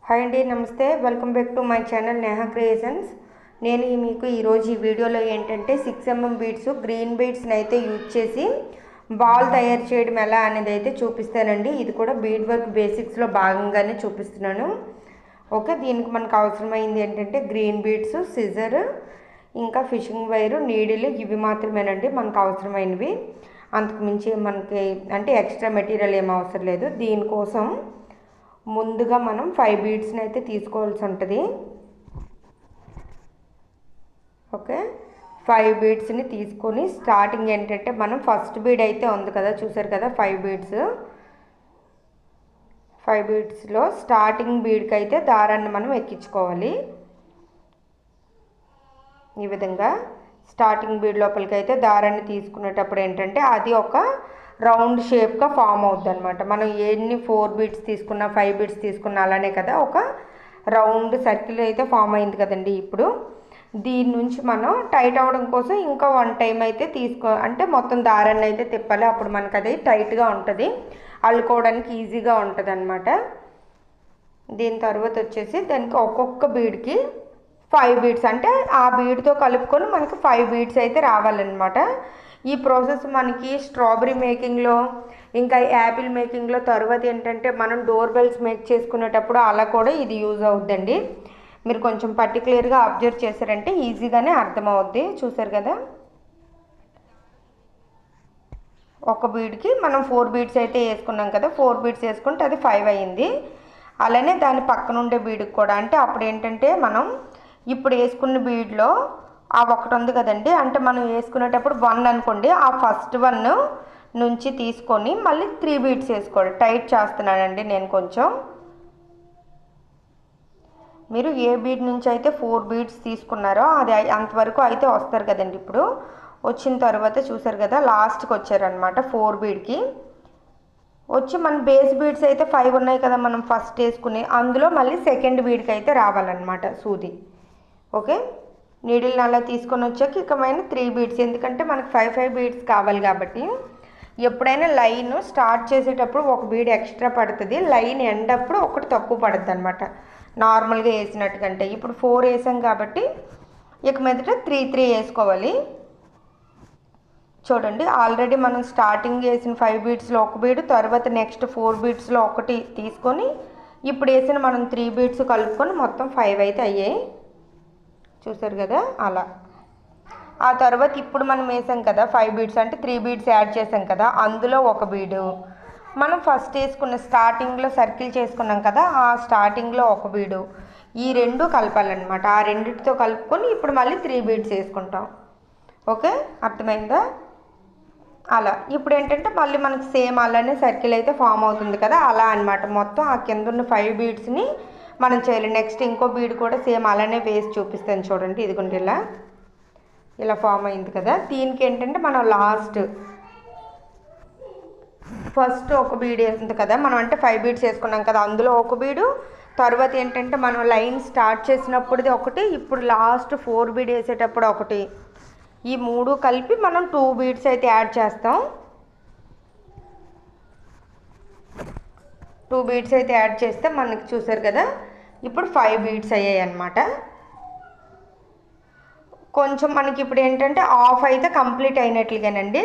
Hi అండి, నమస్తే. Welcome back to my channel Neha creations. నేను మీకు ఈరోజు ఈ వీడియోలో ఏంటంటే 6mm బీడ్స్, గ్రీన్ బీడ్స్ని అయితే యూజ్ చేసి బాల్ తయారు చేయడం ఎలా అనేది అయితే చూపిస్తానండి. ఇది కూడా బీడ్ వర్క్ బేసిక్స్లో భాగంగానే చూపిస్తున్నాను. ఓకే, దీనికి మనకు అవసరమైంది ఏంటంటే గ్రీన్ బీడ్స్, సిజర్, ఇంకా ఫిషింగ్ వైరు, నీడిల్, ఇవి మాత్రమేనండి మనకు అవసరమైనవి. అంతకుమించి మనకి అంటే ఎక్స్ట్రా మెటీరియల్ ఏం అవసరం లేదు. దీనికోసం ముందుగా మనం 5 బీడ్స్ని అయితే తీసుకోవాల్సి ఉంటుంది. ఓకే, 5 బీడ్స్ని తీసుకొని స్టార్టింగ్ ఏంటంటే మనం ఫస్ట్ బీడ్ అయితే ఉంది కదా, చూసారు కదా 5 బీడ్స్లో స్టార్టింగ్ బీడ్కి అయితే దారాన్ని మనం ఎక్కించుకోవాలి. ఈ విధంగా స్టార్టింగ్ బీడ్ లోపలికి అయితే దారాన్ని తీసుకునేటప్పుడు ఏంటంటే అది ఒక రౌండ్ షేప్గా ఫామ్ అవుతుంది అనమాట. మనం ఎన్ని 4 బీడ్స్ తీసుకున్నా 5 బీడ్స్ తీసుకున్నా అలానే కదా ఒక రౌండ్ సర్కిల్ అయితే ఫామ్ అయింది కదండి. ఇప్పుడు దీని నుంచి మనం టైట్ అవ్వడం కోసం ఇంకా 1 టైం అయితే అంటే మొత్తం దారాన్ని అయితే తిప్పాలి. అప్పుడు మనకు అది టైట్గా ఉంటుంది, అల్లుకోవడానికి ఈజీగా ఉంటుంది అనమాట. దీని తర్వాత వచ్చేసి దానికి ఒక్కొక్క బీడ్కి 5 బీడ్స్ అంటే ఆ బీడ్తో కలుపుకొని మనకి 5 బీడ్స్ అయితే రావాలన్నమాట. ఈ ప్రాసెస్ మనకి స్ట్రాబెరీ మేకింగ్లో, ఇంకా యాపిల్ మేకింగ్లో, తర్వాత ఏంటంటే మనం డోర్ బెల్స్ మేక్ చేసుకునేటప్పుడు అలా కూడా ఇది యూజ్ అవుద్దండి. మీరు కొంచెం పర్టికులర్గా అబ్జర్వ్ చేశారంటే ఈజీగానే అర్థమవుద్ది. చూసారు కదా, ఒక బీడ్కి మనం 4 బీడ్స్ అయితే వేసుకున్నాం కదా, 4 బీడ్స్ వేసుకుంటే అది 5 అయ్యింది. అలానే దాని పక్కన ఉండే బీడ్కి కూడా అంటే అప్పుడు ఏంటంటే మనం ఇప్పుడు వేసుకున్న బీడ్లో ఆ ఒకటి ఉంది కదండి, అంటే మనం వేసుకునేటప్పుడు 1 అనుకోండి, ఆ ఫస్ట్ 1 నుంచి తీసుకొని మళ్ళీ 3 బీడ్స్ వేసుకోవాలి. టైట్ చేస్తున్నానండి నేను కొంచెం. మీరు ఏ బీడ్ నుంచి అయితే 4 బీడ్స్ తీసుకున్నారో అది అంతవరకు అయితే వస్తారు కదండి. ఇప్పుడు వచ్చిన తర్వాత చూసారు కదా, లాస్ట్కి వచ్చారనమాట 4 బీడ్కి వచ్చి మన బేస్ బీడ్స్ అయితే 5 ఉన్నాయి కదా మనం ఫస్ట్ వేసుకుని, అందులో మళ్ళీ సెకండ్ బీడ్కి అయితే రావాలన్నమాట సూది. ఓకే, నీడిల్ని అలా తీసుకొని వచ్చాక ఇకమైన 3 బీడ్స్, ఎందుకంటే మనకు 5 బీడ్స్ కావాలి కాబట్టి. ఎప్పుడైనా లైన్ స్టార్ట్ చేసేటప్పుడు ఒక బీడ్ ఎక్స్ట్రా పడుతుంది, లైన్ ఎండప్పుడు ఒకటి తక్కువ పడుతుంది అనమాట నార్మల్గా వేసినట్టు కంటే. ఇప్పుడు 4 వేసాం కాబట్టి ఇక మీదట 3 వేసుకోవాలి. చూడండి, ఆల్రెడీ మనం స్టార్టింగ్ వేసిన 5 బీడ్స్లో ఒక బీడు, తర్వాత నెక్స్ట్ 4 బీడ్స్లో ఒకటి తీసుకొని ఇప్పుడు వేసిన మనం 3 బీడ్స్ కలుపుకొని మొత్తం 5 అయితే అయ్యాయి. చూసారు కదా అలా. ఆ తర్వాత ఇప్పుడు మనం వేసాం కదా 5 బీడ్స్ అంటే 3 బీడ్స్ యాడ్ చేసాం కదా, అందులో ఒక బీడు మనం ఫస్ట్ వేసుకున్న స్టార్టింగ్లో సర్కిల్ చేసుకున్నాం కదా, ఆ స్టార్టింగ్లో ఒక బీడు, ఈ 2 కలపాలన్నమాట. ఆ రెండింటితో కలుపుకొని ఇప్పుడు మళ్ళీ 3 బీడ్స్ వేసుకుంటాం. ఓకే, అర్థమైందా? అలా ఇప్పుడు ఏంటంటే మళ్ళీ మనకి సేమ్ అలానే సర్కిల్ అయితే ఫామ్ అవుతుంది కదా, అలా అనమాట. మొత్తం ఆ కింద ఉన్న 5 బీడ్స్ని మనం చేయాలి. నెక్స్ట్ ఇంకో బీడ్ కూడా సేమ్ అలానే వేసి చూపిస్తాను చూడండి. ఇదిగోండి ఇలా ఫామ్ అయింది కదా. దీనికి ఏంటంటే మనం ఫస్ట్ ఒక బీడ్ వేసింది కదా మనం, అంటే 5 బీడ్స్ వేసుకున్నాం కదా, అందులో ఒక బీడు, తర్వాత ఏంటంటే మనం లైన్ స్టార్ట్ చేసినప్పుడుది ఒకటి, ఇప్పుడు లాస్ట్ 4 బీడ్ వేసేటప్పుడు ఒకటి, ఈ 3 కలిపి మనం 2 బీడ్స్ అయితే యాడ్ చేస్తాం. 2 బీడ్స్ అయితే యాడ్ చేస్తే మనకి చూసారు కదా ఇప్పుడు 5 బీడ్స్ అయ్యాయి అన్నమాట. కొంచెం మనకి ఇప్పుడు ఏంటంటే ఆఫ్ అయితే కంప్లీట్ అయినట్లుగానండి.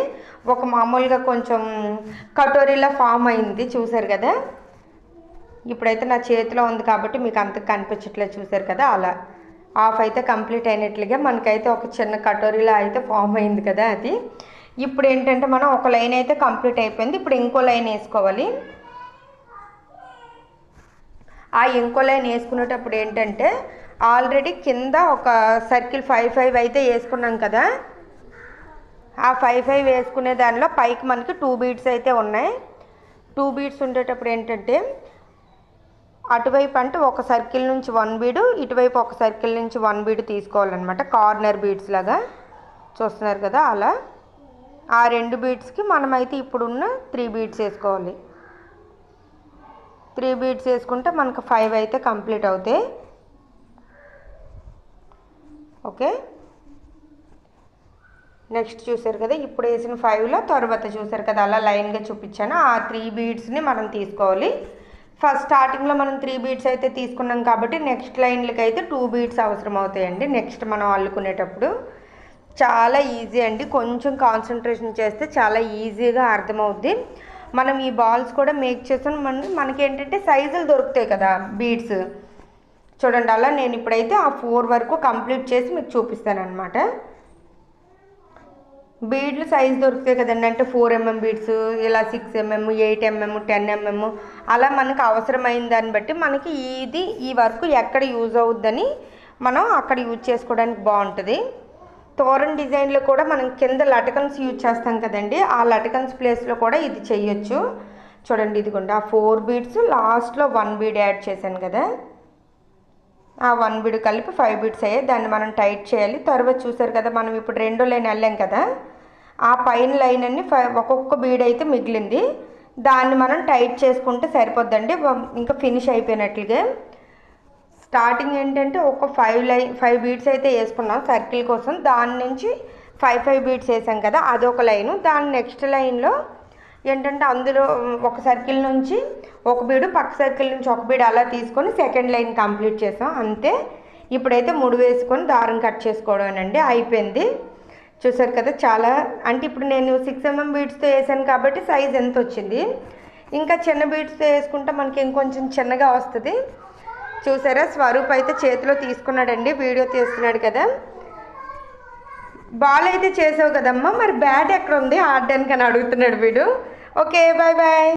ఒక మామూలుగా కొంచెం కటోరీలా ఫామ్ అయింది, చూసారు కదా. ఇప్పుడైతే నా చేతిలో ఉంది కాబట్టి మీకు అంత కనిపించట్లేదు, చూసారు కదా. అలా ఆఫ్ అయితే కంప్లీట్ అయినట్లుగా మనకైతే ఒక చిన్న కటోరీలా అయితే ఫామ్ అయింది కదా అది. ఇప్పుడు ఏంటంటే మనం ఒక లైన్ అయితే కంప్లీట్ అయిపోయింది, ఇప్పుడు ఇంకో లైన్ వేసుకోవాలి. ఆ ఇంకో లైన్ వేసుకునేటప్పుడు ఏంటంటే ఆల్రెడీ కింద ఒక సర్కిల్ 5 అయితే వేసుకున్నాం కదా, ఆ 5 వేసుకునే దానిలో పైకి మనకి 2 బీడ్స్ అయితే ఉన్నాయి. 2 బీడ్స్ ఉండేటప్పుడు ఏంటంటే అటువైపు అంటే ఒక సర్కిల్ నుంచి 1 బీడు, ఇటువైపు ఒక సర్కిల్ నుంచి 1 బీడు తీసుకోవాలన్నమాట, కార్నర్ బీడ్స్ లాగా. చూస్తున్నారు కదా అలా. ఆ 2 బీడ్స్కి మనమైతే ఇప్పుడున్న 3 బీడ్స్ వేసుకోవాలి. 3 బీడ్స్ వేసుకుంటే మనకు 5 అయితే కంప్లీట్ అవుతాయి. ఓకే, నెక్స్ట్ చూసారు కదా ఇప్పుడు వేసిన 5లో తర్వాత చూసారు కదా అలా లైన్గా చూపించాను. ఆ 3 బీడ్స్ని మనం తీసుకోవాలి. ఫస్ట్ స్టార్టింగ్లో మనం 3 బీడ్స్ అయితే తీసుకున్నాం కాబట్టి నెక్స్ట్ లైన్లకి అయితే 2 బీడ్స్ అవసరం అవుతాయండి నెక్స్ట్ మనం అల్లుకునేటప్పుడు. చాలా ఈజీ అండి, కొంచెం కాన్సన్ట్రేషన్ చేస్తే చాలా ఈజీగా అర్థమవుద్ది. మనం ఈ బాల్స్ కూడా మేక్ చేసాం, మనకి ఏంటంటే సైజులు దొరుకుతాయి కదా బీడ్స్. చూడండి, అలా నేను ఇప్పుడైతే ఆ 4 వరకు కంప్లీట్ చేసి మీకు చూపిస్తాను అనమాట. బీడ్లు సైజు దొరుకుతాయి కదండి, అంటే 4mm బీడ్స్, ఇలా 6mm, 8mm, 10mm, అలా మనకు అవసరమైన దాన్ని బట్టి మనకి ఈ వర్క్ ఎక్కడ యూజ్ అవుద్దని మనం అక్కడ యూజ్ చేసుకోవడానికి బాగుంటుంది. తోరణ డిజైన్లో కూడా మనం కింద లటకన్స్ యూజ్ చేస్తాం కదండి, ఆ లటకన్స్ ప్లేస్లో కూడా ఇది చేయొచ్చు. చూడండి, ఇదిగోండి ఆ 4 బీడ్స్ లాస్ట్లో 1 బీడ్ యాడ్ చేశాను కదా, ఆ 1 బీడ్ కలిపి 5 బీడ్స్ అయ్యాయి. దాన్ని మనం టైట్ చేయాలి. తర్వాత చూసారు కదా, మనం ఇప్పుడు 2వ లైన్ వెళ్ళాం కదా, ఆ పైన లైన్ అన్ని ఒక్కొక్క బీడ్ అయితే మిగిలింది, దాన్ని మనం టైట్ చేసుకుంటే సరిపోద్దండి, ఇంకా ఫినిష్ అయిపోయినట్లుగా. స్టార్టింగ్ ఏంటంటే ఒక 5 బీడ్స్ అయితే వేసుకున్నాం సర్కిల్ కోసం, దాని నుంచి 5 బీడ్స్ వేసాం కదా, అదొక లైను. దాని నెక్స్ట్ లైన్లో ఏంటంటే అందులో ఒక సర్కిల్ నుంచి ఒక బీడు, పక్క సర్కిల్ నుంచి ఒక బీడు అలా తీసుకొని సెకండ్ లైన్ కంప్లీట్ చేసాం అంతే. ఇప్పుడైతే ముడి వేసుకొని దారం కట్ చేసుకోవడమేనండి, అయిపోయింది. చూసారు కదా, చాలా అంటే ఇప్పుడు నేను 6mm బీడ్స్తో వేసాను కాబట్టి సైజ్ ఎంత వచ్చింది. ఇంకా చిన్న బీడ్స్తో వేసుకుంటే మనకి ఇంకొంచెం చిన్నగా వస్తుంది. చూసారా, స్వరూప్ అయితే చేతిలో తీసుకున్నాడండి, వీడియో తీస్తున్నాడు కదా. బాల్ అయితే చేసావు కదమ్మా, మరి బ్యాట్ ఎక్కడ ఉంది ఆడడానికి అని అడుగుతున్నాడు వీడు. Okay, bye bye.